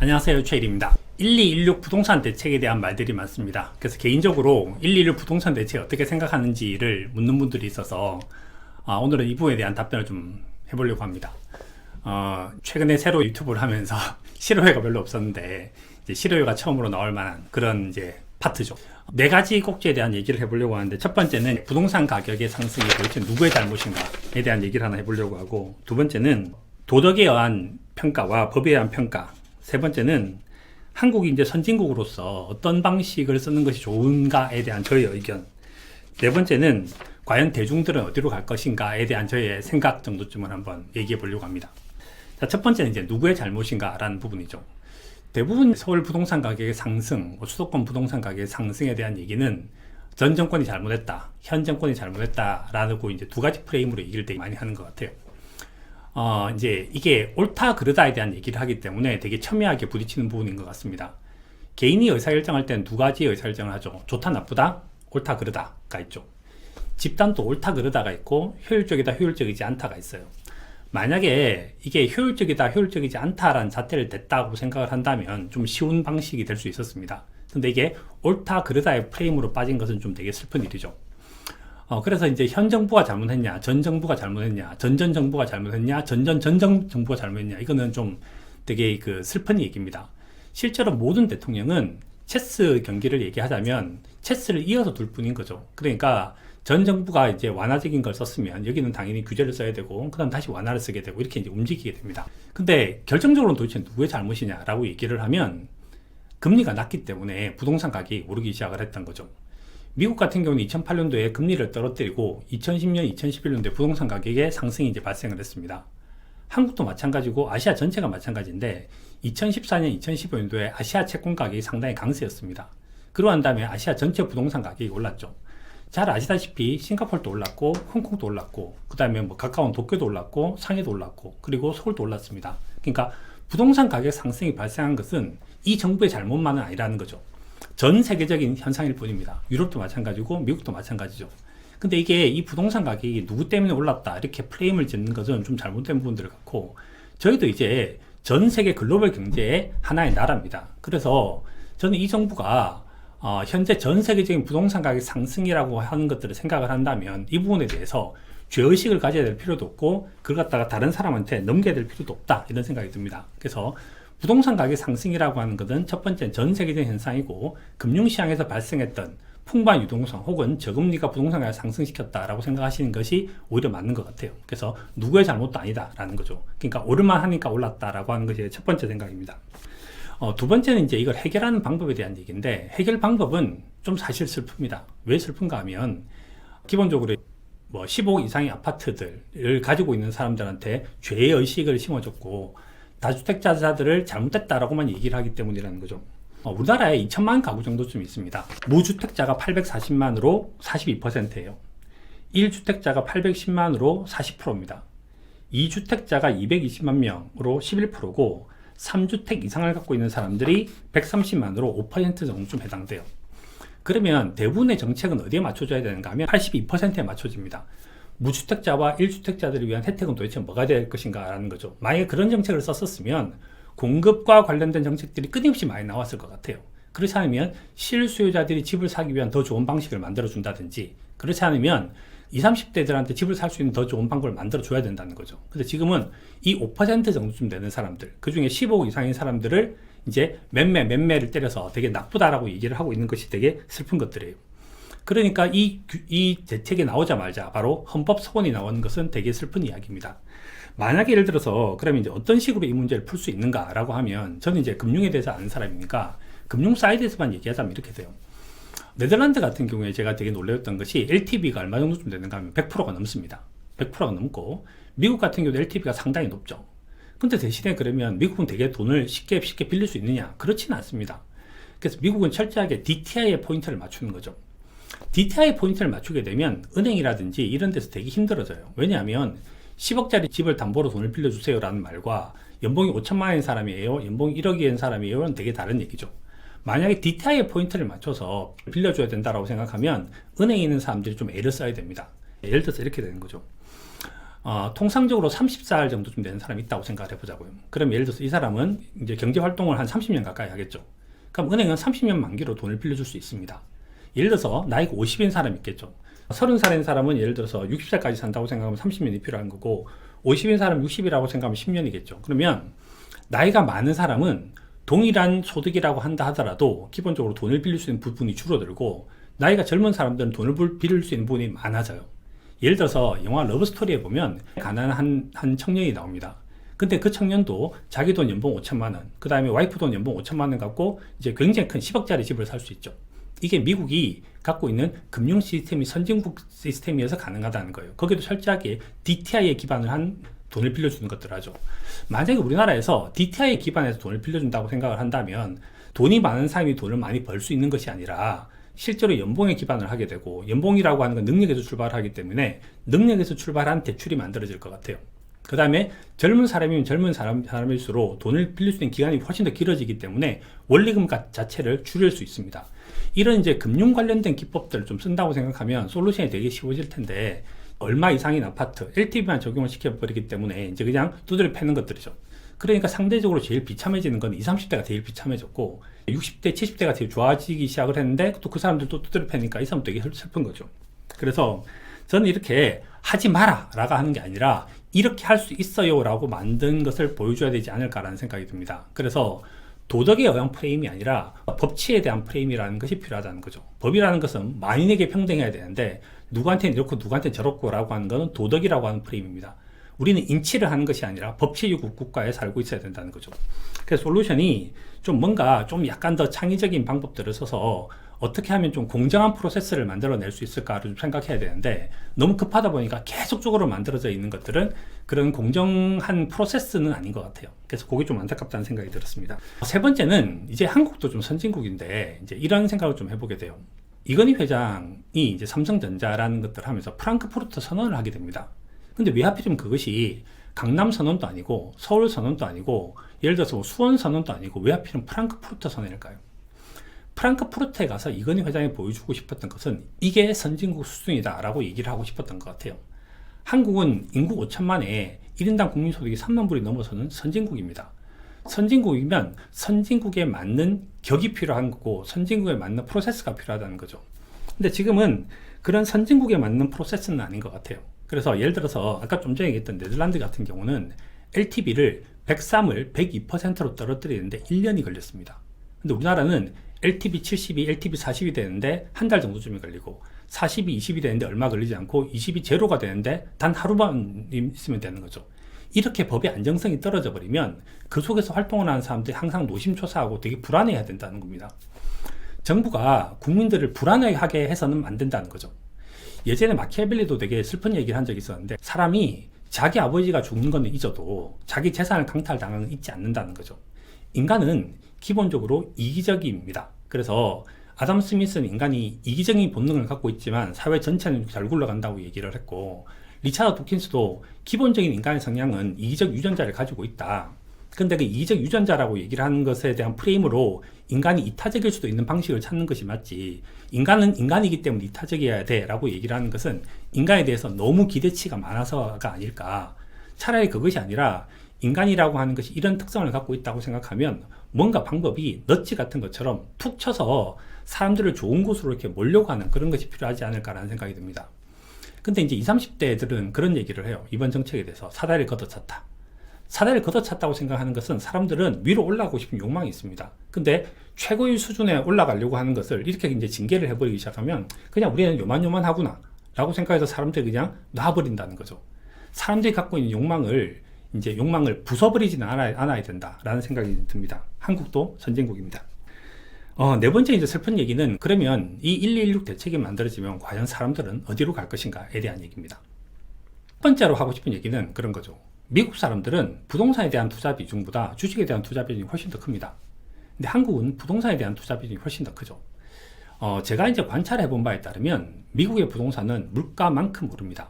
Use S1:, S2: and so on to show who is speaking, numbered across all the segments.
S1: 안녕하세요, 최일입니다. 1216 부동산 대책에 대한 말들이 많습니다. 그래서 개인적으로 1216 부동산 대책 어떻게 생각하는지를 묻는 분들이 있어서 오늘은 이 부분에 대한 답변을 좀 해보려고 합니다. 최근에 새로 유튜브를 하면서 실효회가 별로 없었는데 이제 실효회가 처음으로 나올 만한 그런 이제 파트죠. 네 가지 꼭지에 대한 얘기를 해보려고 하는데, 첫 번째는 부동산 가격의 상승이 도대체 누구의 잘못인가에 대한 얘기를 하나 해보려고 하고, 두 번째는 도덕에 의한 평가와 법에 의한 평가, 세 번째는 한국이 이제 선진국으로서 어떤 방식을 쓰는 것이 좋은가에 대한 저의 의견, 네 번째는 과연 대중들은 어디로 갈 것인가에 대한 저의 생각 정도쯤을 한번 얘기해 보려고 합니다. 자, 첫 번째는 이제 누구의 잘못인가라는 부분이죠. 대부분 서울 부동산 가격의 상승, 수도권 부동산 가격의 상승에 대한 얘기는 전 정권이 잘못했다, 현 정권이 잘못했다라고 이제 두 가지 프레임으로 얘기를 되게 많이 하는 것 같아요. 이제 이게 옳다 그르다에 대한 얘기를 하기 때문에 되게 첨예하게 부딪히는 부분인 것 같습니다. 개인이 의사결정할 때는 두 가지 의사결정을 하죠. 좋다 나쁘다, 옳다 그르다가 있죠. 집단도 옳다 그르다가 있고 효율적이다 효율적이지 않다가 있어요. 만약에 이게 효율적이다 효율적이지 않다라는 잣대를 댔다고 생각을 한다면 좀 쉬운 방식이 될 수 있었습니다. 근데 이게 옳다 그르다의 프레임으로 빠진 것은 좀 되게 슬픈 일이죠. 그래서 이제 현 정부가 잘못했냐, 전 정부가 잘못했냐, 전전 정부가 잘못했냐, 전전 정부가 잘못했냐, 이거는 좀 되게 그 슬픈 얘기입니다. 실제로 모든 대통령은 체스 경기를 얘기하자면 체스를 이어서 둘 뿐인 거죠. 그러니까 전 정부가 이제 완화적인 걸 썼으면 여기는 당연히 규제를 써야 되고, 그 다음 다시 완화를 쓰게 되고, 이렇게 이제 움직이게 됩니다. 근데 결정적으로는 도대체 누구의 잘못이냐라고 얘기를 하면, 금리가 낮기 때문에 부동산 가격이 오르기 시작을 했던 거죠. 미국 같은 경우는 2008년도에 금리를 떨어뜨리고 2010년, 2011년도에 부동산 가격의 상승이 이제 발생을 했습니다. 한국도 마찬가지고 아시아 전체가 마찬가지인데 2014년, 2015년도에 아시아 채권 가격이 상당히 강세였습니다. 그러한 다음에 아시아 전체 부동산 가격이 올랐죠. 잘 아시다시피 싱가포르도 올랐고 홍콩도 올랐고, 그 다음에 뭐 가까운 도쿄도 올랐고 상해도 올랐고, 그리고 서울도 올랐습니다. 그러니까 부동산 가격 상승이 발생한 것은 이 정부의 잘못만은 아니라는 거죠. 전 세계적인 현상일 뿐입니다. 유럽도 마찬가지고 미국도 마찬가지죠. 근데 이게 이 부동산 가격이 누구 때문에 올랐다 이렇게 프레임을 짓는 것은 좀 잘못된 부분들 같고, 저희도 이제 전 세계 글로벌 경제의 하나의 나라입니다. 그래서 저는 이 정부가 현재 전 세계적인 부동산 가격 상승이라고 하는 것들을 생각을 한다면 이 부분에 대해서 죄의식을 가져야 될 필요도 없고, 그걸 갖다가 다른 사람한테 넘겨야 될 필요도 없다, 이런 생각이 듭니다. 그래서 부동산 가격 상승이라고 하는 것은 첫 번째는 전 세계적인 현상이고, 금융시장에서 발생했던 풍부한 유동성 혹은 저금리가 부동산 가격을 상승시켰다라고 생각하시는 것이 오히려 맞는 것 같아요. 그래서 누구의 잘못도 아니다라는 거죠. 그러니까 오를만 하니까 올랐다라고 하는 것이 첫 번째 생각입니다. 두 번째는 이제 이걸 해결하는 방법에 대한 얘기인데, 해결 방법은 좀 사실 슬픕니다. 왜 슬픈가 하면, 기본적으로 뭐 15억 이상의 아파트들을 가지고 있는 사람들한테 죄의식을 심어줬고, 다주택자들을 잘못됐다라고만 얘기를 하기 때문이라는 거죠. 우리나라에 2천만 가구 정도쯤 있습니다. 무주택자가 840만으로 42%예요. 1주택자가 810만으로 40%입니다. 2주택자가 220만 명으로 11%고, 3주택 이상을 갖고 있는 사람들이 130만으로 5% 정도쯤 해당돼요. 그러면 대부분의 정책은 어디에 맞춰줘야 되는가 하면 82%에 맞춰집니다. 무주택자와 1주택자들을 위한 혜택은 도대체 뭐가 될 것인가 라는 거죠. 만약에 그런 정책을 썼었으면 공급과 관련된 정책들이 끊임없이 많이 나왔을 것 같아요. 그렇지 않으면 실수요자들이 집을 사기 위한 더 좋은 방식을 만들어 준다든지, 그렇지 않으면 20, 30대들한테 집을 살 수 있는 더 좋은 방법을 만들어 줘야 된다는 거죠. 근데 지금은 이 5% 정도쯤 되는 사람들, 그 중에 15억 이상인 사람들을 이제 매매를 때려서 되게 나쁘다라고 얘기를 하고 있는 것이 되게 슬픈 것들이에요. 그러니까 이 대책이 나오자마자 바로 헌법 소원이 나오는 것은 되게 슬픈 이야기입니다. 만약에 예를 들어서 그러면 이제 어떤 식으로 이 문제를 풀 수 있는가라고 하면, 저는 이제 금융에 대해서 아는 사람이니까 금융 사이드에서만 얘기하자면 이렇게 돼요. 네덜란드 같은 경우에 제가 되게 놀랐던 것이 LTV가 얼마 정도쯤 되는가 하면 100%가 넘습니다. 100%가 넘고, 미국 같은 경우도 LTV가 상당히 높죠. 근데 대신에 그러면 미국은 되게 돈을 쉽게 빌릴 수 있느냐? 그렇지는 않습니다. 그래서 미국은 철저하게 DTI에 포인트를 맞추는 거죠. DTI 포인트를 맞추게 되면 은행이라든지 이런 데서 되게 힘들어져요. 왜냐하면 10억짜리 집을 담보로 돈을 빌려주세요 라는 말과 연봉이 5천만 원인 사람이에요, 연봉이 1억인 사람이에요는 되게 다른 얘기죠. 만약에 DTI 포인트를 맞춰서 빌려줘야 된다고 생각하면 은행에 있는 사람들이 좀 애를 써야 됩니다. 예를 들어서 이렇게 되는 거죠. 통상적으로 30살 정도 좀 되는 사람이 있다고 생각을 해보자고요. 그럼 예를 들어서 이 사람은 이제 경제 활동을 한 30년 가까이 하겠죠. 그럼 은행은 30년 만기로 돈을 빌려줄 수 있습니다. 예를 들어서 나이가 50인 사람이 있겠죠. 30살인 사람은 예를 들어서 60살까지 산다고 생각하면 30년이 필요한 거고, 50인 사람 60이라고 생각하면 10년이겠죠. 그러면 나이가 많은 사람은 동일한 소득이라고 한다 하더라도 기본적으로 돈을 빌릴 수 있는 부분이 줄어들고, 나이가 젊은 사람들은 돈을 빌릴 수 있는 부분이 많아져요. 예를 들어서 영화 러브스토리에 보면 가난한 한 청년이 나옵니다. 근데 그 청년도 자기 돈 연봉 5천만 원, 그 다음에 와이프 돈 연봉 5천만 원 갖고 이제 굉장히 큰 10억짜리 집을 살 수 있죠. 이게 미국이 갖고 있는 금융 시스템이 선진국 시스템이어서 가능하다는 거예요. 거기도 철저하게 DTI에 기반을 한 돈을 빌려주는 것들 하죠. 만약에 우리나라에서 DTI에 기반해서 돈을 빌려준다고 생각을 한다면 돈이 많은 사람이 돈을 많이 벌 수 있는 것이 아니라 실제로 연봉에 기반을 하게 되고, 연봉이라고 하는 건 능력에서 출발을 하기 때문에 능력에서 출발한 대출이 만들어질 것 같아요. 그 다음에 젊은 사람이면 젊은 사람일수록 돈을 빌릴 수 있는 기간이 훨씬 더 길어지기 때문에 원리금 자체를 줄일 수 있습니다. 이런 이제 금융 관련된 기법들을 좀 쓴다고 생각하면 솔루션이 되게 쉬워질 텐데, 얼마 이상인 아파트, LTV만 적용을 시켜버리기 때문에 이제 그냥 두드려 패는 것들이죠. 그러니까 상대적으로 제일 비참해지는 건 20, 30대가 제일 비참해졌고, 60대, 70대가 제일 좋아지기 시작을 했는데 또 그 사람들도 두드려 패니까 이 사람 되게 슬픈 거죠. 그래서 저는 이렇게 하지 마라 라고 하는 게 아니라 이렇게 할 수 있어요 라고 만든 것을 보여줘야 되지 않을까라는 생각이 듭니다. 그래서 도덕에 의한 프레임이 아니라 법치에 대한 프레임이라는 것이 필요하다는 거죠. 법이라는 것은 만인에게 평등해야 되는데 누구한테는 이렇고 누구한테는 저렇고 라고 하는 것은 도덕이라고 하는 프레임입니다. 우리는 인치를 하는 것이 아니라 법치주의 국가에 살고 있어야 된다는 거죠. 그래서 솔루션이 좀 뭔가 좀 약간 더 창의적인 방법들을 써서 어떻게 하면 좀 공정한 프로세스를 만들어낼 수 있을까를 좀 생각해야 되는데, 너무 급하다 보니까 계속적으로 만들어져 있는 것들은 그런 공정한 프로세스는 아닌 것 같아요. 그래서 그게 좀 안타깝다는 생각이 들었습니다. 세 번째는 이제 한국도 좀 선진국인데 이제 이런 생각을 좀 해보게 돼요. 이건희 회장이 이제 삼성전자라는 것들을 하면서 프랑크푸르트 선언을 하게 됩니다. 근데 왜 하필이면 그것이 강남 선언도 아니고 서울 선언도 아니고 예를 들어서 뭐 수원 선언도 아니고 왜 하필이면 프랑크푸르트 선언일까요? 프랑크푸르트에 가서 이건희 회장이 보여주고 싶었던 것은 이게 선진국 수준이다 라고 얘기를 하고 싶었던 것 같아요. 한국은 인구 5천만에 1인당 국민소득이 3만 불이 넘어서는 선진국입니다. 선진국이면 선진국에 맞는 격이 필요한 거고 선진국에 맞는 프로세스가 필요하다는 거죠. 근데 지금은 그런 선진국에 맞는 프로세스는 아닌 것 같아요. 그래서 예를 들어서 아까 좀 전에 얘기했던 네덜란드 같은 경우는 LTV를 103을 102%로 떨어뜨리는데 1년이 걸렸습니다. 근데 우리나라는 LTV 70이 LTV 40이 되는데 한 달 정도쯤이 걸리고, 40이 20이 되는데 얼마 걸리지 않고 20이 제로가 되는데 단 하루만 있으면 되는 거죠. 이렇게 법의 안정성이 떨어져 버리면 그 속에서 활동을 하는 사람들이 항상 노심초사하고 되게 불안해야 된다는 겁니다. 정부가 국민들을 불안하게 해서는 안 된다는 거죠. 예전에 마키아벨리도 되게 슬픈 얘기를 한 적이 있었는데, 사람이 자기 아버지가 죽는 건 잊어도 자기 재산을 강탈당하는 건 잊지 않는다는 거죠. 인간은 기본적으로 이기적입니다. 그래서 아담 스미스는 인간이 이기적인 본능을 갖고 있지만 사회 전체는 잘 굴러간다고 얘기를 했고, 리차드 도킨스도 기본적인 인간의 성향은 이기적 유전자를 가지고 있다. 근데 그 이기적 유전자라고 얘기를 하는 것에 대한 프레임으로 인간이 이타적일 수도 있는 방식을 찾는 것이 맞지, 인간은 인간이기 때문에 이타적이어야 돼 라고 얘기를 하는 것은 인간에 대해서 너무 기대치가 많아서가 아닐까. 차라리 그것이 아니라 인간이라고 하는 것이 이런 특성을 갖고 있다고 생각하면 뭔가 방법이 넛지 같은 것처럼 툭 쳐서 사람들을 좋은 곳으로 이렇게 몰려고 하는 그런 것이 필요하지 않을까라는 생각이 듭니다. 근데 이제 20, 30대들은 그런 얘기를 해요. 이번 정책에 대해서 사다리를 걷어찼다. 사다리를 걷어찼다고 생각하는 것은 사람들은 위로 올라가고 싶은 욕망이 있습니다. 근데 최고의 수준에 올라가려고 하는 것을 이렇게 이제 징계를 해버리기 시작하면 그냥 우리는 요만요만하구나 라고 생각해서 사람들이 그냥 놔버린다는 거죠. 사람들이 갖고 있는 욕망을 부숴버리지는 않아야 된다라는 생각이 듭니다. 한국도 선진국입니다. 네 번째 이제 슬픈 얘기는, 그러면 이 1216 대책이 만들어지면 과연 사람들은 어디로 갈 것인가에 대한 얘기입니다. 첫 번째로 하고 싶은 얘기는 그런 거죠. 미국 사람들은 부동산에 대한 투자 비중보다 주식에 대한 투자 비중이 훨씬 더 큽니다. 근데 한국은 부동산에 대한 투자 비중이 훨씬 더 크죠. 제가 이제 관찰해 본 바에 따르면 미국의 부동산은 물가만큼 오릅니다.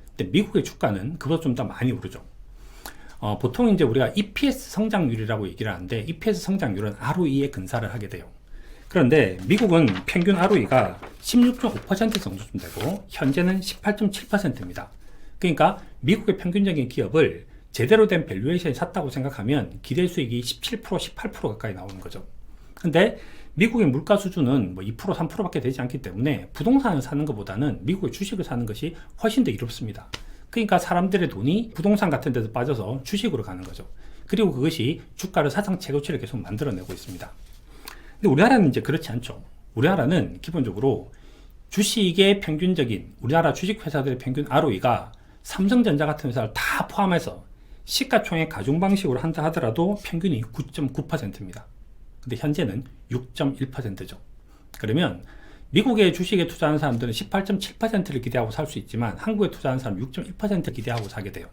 S1: 근데 미국의 주가는 그보다 좀 더 많이 오르죠. 보통 이제 우리가 EPS 성장률이라고 얘기를 하는데, EPS 성장률은 ROE에 근사를 하게 돼요. 그런데 미국은 평균 ROE가 16.5% 정도 좀 되고 현재는 18.7%입니다. 그러니까 미국의 평균적인 기업을 제대로 된 밸류에이션이 샀다고 생각하면 기대 수익이 17%, 18% 가까이 나오는 거죠. 근데 미국의 물가 수준은 뭐 2%, 3%밖에 되지 않기 때문에 부동산을 사는 것보다는 미국의 주식을 사는 것이 훨씬 더 이롭습니다. 그러니까 사람들의 돈이 부동산 같은 데서 빠져서 주식으로 가는 거죠. 그리고 그것이 주가를 사상 최고치를 계속 만들어내고 있습니다. 근데 우리나라는 이제 그렇지 않죠. 우리나라는 기본적으로 주식의 평균적인 우리나라 주식회사들의 평균 ROE가 삼성전자 같은 회사를 다 포함해서 시가총액 가중 방식으로 한다 하더라도 평균이 9.9%입니다. 근데 현재는 6.1%죠. 그러면 미국의 주식에 투자하는 사람들은 18.7%를 기대하고 살 수 있지만 한국에 투자하는 사람은 6.1% 기대하고 사게 돼요.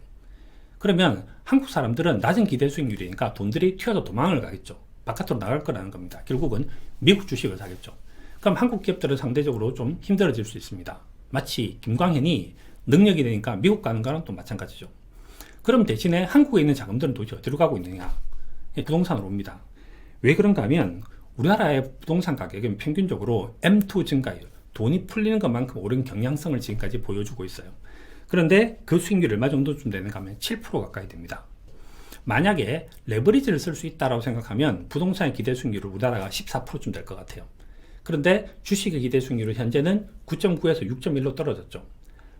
S1: 그러면 한국 사람들은 낮은 기대 수익률이니까 돈들이 튀어서 도망을 가겠죠. 바깥으로 나갈 거라는 겁니다. 결국은 미국 주식을 사겠죠. 그럼 한국 기업들은 상대적으로 좀 힘들어질 수 있습니다. 마치 김광현이 능력이 되니까 미국 가는 거랑 또 마찬가지죠. 그럼 대신에 한국에 있는 자금들은 도대체 어디로 가고 있느냐? 부동산으로 옵니다. 왜 그런가 하면 우리나라의 부동산 가격은 평균적으로 M2 증가율, 돈이 풀리는 것만큼 오른 경향성을 지금까지 보여주고 있어요. 그런데 그 수익률이 얼마 정도쯤 되는가 하면 7% 가까이 됩니다. 만약에 레버리지를 쓸 수 있다고 생각하면 부동산의 기대 수익률은 우리나라가 14%쯤 될 것 같아요. 그런데 주식의 기대 수익률은 현재는 9.9에서 6.1로 떨어졌죠.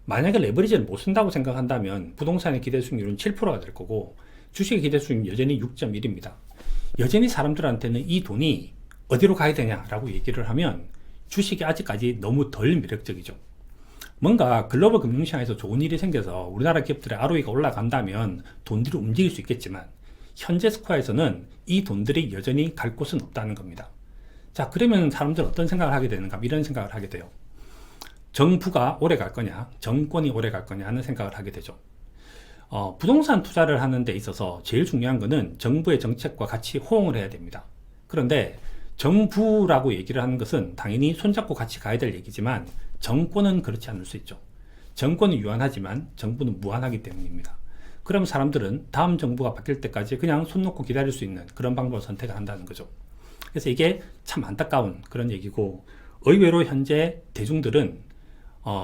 S1: 만약에 레버리지를 못 쓴다고 생각한다면 부동산의 기대 수익률은 7%가 될 거고 주식의 기대 수익률은 여전히 6.1입니다. 여전히 사람들한테는 이 돈이 어디로 가야 되냐라고 얘기를 하면 주식이 아직까지 너무 덜 매력적이죠. 뭔가 글로벌 금융시장에서 좋은 일이 생겨서 우리나라 기업들의 ROE가 올라간다면 돈들이 움직일 수 있겠지만 현재 스코어에서는 이 돈들이 여전히 갈 곳은 없다는 겁니다. 자, 그러면 사람들은 어떤 생각을 하게 되는가? 이런 생각을 하게 돼요. 정부가 오래 갈 거냐, 정권이 오래 갈 거냐 하는 생각을 하게 되죠. 부동산 투자를 하는 데 있어서 제일 중요한 거는 정부의 정책과 같이 호응을 해야 됩니다. 그런데 정부라고 얘기를 하는 것은 당연히 손잡고 같이 가야 될 얘기지만 정권은 그렇지 않을 수 있죠. 정권은 유한하지만 정부는 무한하기 때문입니다. 그럼 사람들은 다음 정부가 바뀔 때까지 그냥 손 놓고 기다릴 수 있는 그런 방법을 선택을 한다는 거죠. 그래서 이게 참 안타까운 그런 얘기고, 의외로 현재 대중들은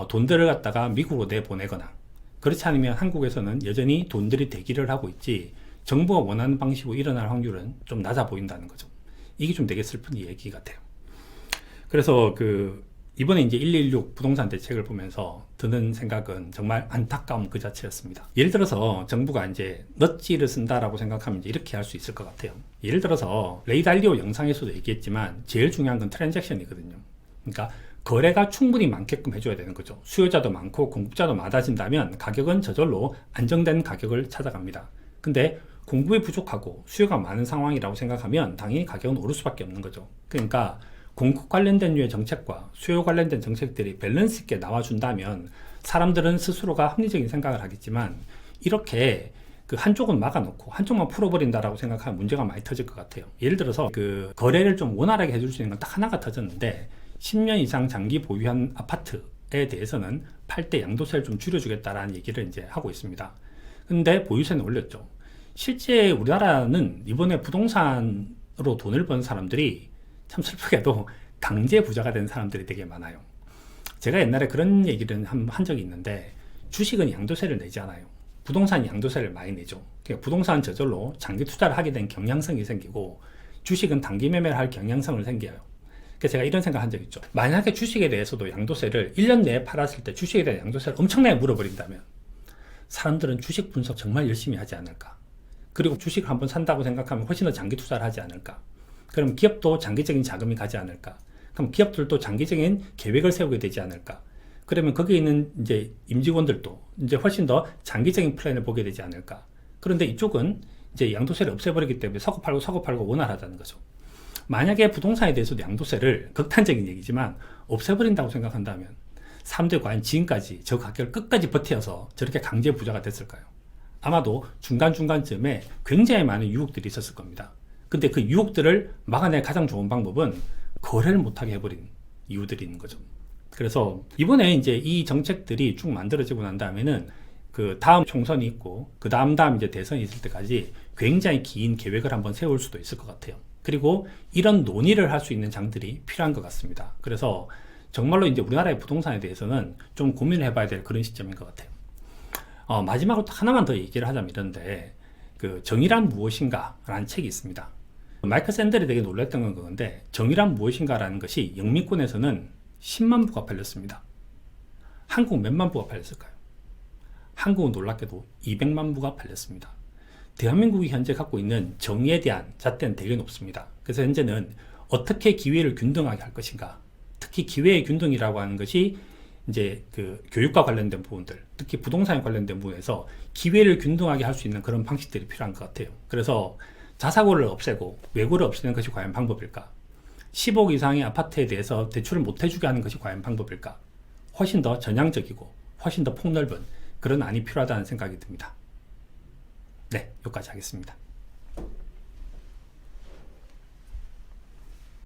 S1: 돈들을 갖다가 미국으로 내보내거나 그렇지 않으면 한국에서는 여전히 돈들이 대기를 하고 있지 정부가 원하는 방식으로 일어날 확률은 좀 낮아 보인다는 거죠. 이게 좀 되게 슬픈 얘기 같아요. 그래서 이번에 이제 116 부동산 대책을 보면서 드는 생각은 정말 안타까움 그 자체였습니다. 예를 들어서 정부가 이제 넛지를 쓴다라고 생각하면 이제 이렇게 할 수 있을 것 같아요. 예를 들어서 레이 달리오 영상에서도 얘기했지만 제일 중요한 건 트랜잭션이거든요. 그러니까 거래가 충분히 많게끔 해줘야 되는 거죠. 수요자도 많고 공급자도 많아진다면 가격은 저절로 안정된 가격을 찾아갑니다. 근데 공급이 부족하고 수요가 많은 상황이라고 생각하면 당연히 가격은 오를 수밖에 없는 거죠. 그러니까 공급 관련된 류의 정책과 수요 관련된 정책들이 밸런스 있게 나와준다면 사람들은 스스로가 합리적인 생각을 하겠지만 이렇게 한쪽은 막아놓고 한쪽만 풀어버린다라고 생각하면 문제가 많이 터질 것 같아요. 예를 들어서 거래를 좀 원활하게 해줄 수 있는 건 딱 하나가 터졌는데 10년 이상 장기 보유한 아파트에 대해서는 팔 때 양도세를 좀 줄여주겠다라는 얘기를 이제 하고 있습니다. 근데 보유세는 올렸죠. 실제 우리나라는 이번에 부동산으로 돈을 번 사람들이 참 슬프게도 강제 부자가 된 사람들이 되게 많아요. 제가 옛날에 그런 얘기를 한 적이 있는데 주식은 양도세를 내지 않아요. 부동산 양도세를 많이 내죠. 그러니까 부동산 저절로 장기 투자를 하게 된 경향성이 생기고 주식은 단기 매매를 할 경향성을 생겨요. 그래서 제가 이런 생각 한 적 있죠. 만약에 주식에 대해서도 양도세를 1년 내에 팔았을 때 주식에 대한 양도세를 엄청나게 물어버린다면 사람들은 주식 분석 정말 열심히 하지 않을까? 그리고 주식을 한번 산다고 생각하면 훨씬 더 장기 투자를 하지 않을까? 그럼 기업도 장기적인 자금이 가지 않을까? 그럼 기업들도 장기적인 계획을 세우게 되지 않을까? 그러면 거기에 있는 이제 임직원들도 이제 훨씬 더 장기적인 플랜을 보게 되지 않을까? 그런데 이쪽은 이제 양도세를 없애버리기 때문에 사고 팔고 원활하다는 거죠. 만약에 부동산에 대해서도 양도세를 극단적인 얘기지만 없애버린다고 생각한다면 사람들이 과연 지금까지 저 가격을 끝까지 버텨서 저렇게 강제 부자가 됐을까요? 아마도 중간중간쯤에 굉장히 많은 유혹들이 있었을 겁니다. 근데 그 유혹들을 막아낼 가장 좋은 방법은 거래를 못하게 해버린 이유들이 있는 거죠. 그래서 이번에 이제 이 정책들이 쭉 만들어지고 난 다음에는 그 다음 총선이 있고 그 다음 이제 대선이 있을 때까지 굉장히 긴 계획을 한번 세울 수도 있을 것 같아요. 그리고 이런 논의를 할 수 있는 장들이 필요한 것 같습니다. 그래서 정말로 이제 우리나라의 부동산에 대해서는 좀 고민을 해봐야 될 그런 시점인 것 같아요. 마지막으로 하나만 더 얘기를 하자면 이런데, 그 정의란 무엇인가 라는 책이 있습니다. 마이클 샌델이 되게 놀랐던 건 그건데, 정의란 무엇인가 라는 것이 영미권에서는 10만 부가 팔렸습니다. 한국 몇만 부가 팔렸을까요? 한국은 놀랍게도 200만 부가 팔렸습니다. 대한민국이 현재 갖고 있는 정의에 대한 잣대는 되게 높습니다. 그래서 현재는 어떻게 기회를 균등하게 할 것인가, 특히 기회의 균등이라고 하는 것이 이제 그 교육과 관련된 부분들, 특히 부동산에 관련된 부분에서 기회를 균등하게 할 수 있는 그런 방식들이 필요한 것 같아요. 그래서 자사고를 없애고 외고를 없애는 것이 과연 방법일까? 10억 이상의 아파트에 대해서 대출을 못 해주게 하는 것이 과연 방법일까? 훨씬 더 전향적이고 훨씬 더 폭넓은 그런 안이 필요하다는 생각이 듭니다. 네, 여기까지 하겠습니다.